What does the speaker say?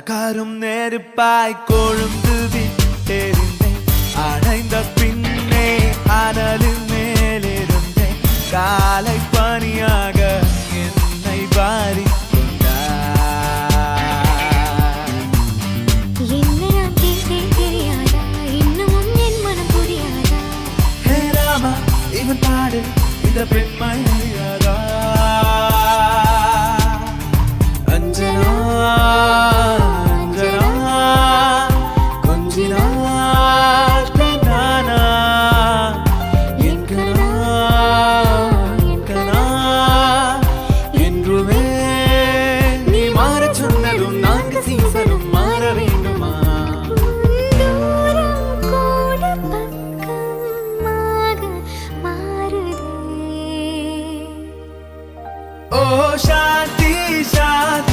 காரும் நெருப்பாய் கொழுந்து விட்டெறிந்தேன். அணைந்த பின்னே அனலின் மேலிருந்தேன். காலை பனியாக என்னை வாரி இவன் பாடு இந்த பெண்மை அறியாதா? அஞ்சனா அஞ்சனா கொஞ்சினாள் பெண்ணானா என்கனா என்கனா என்றுமே நீ மாறச் சொன்னதும் நான்கு சீசனும் மாற வேண்டுமா? ஓ சாந்தி சாந்தி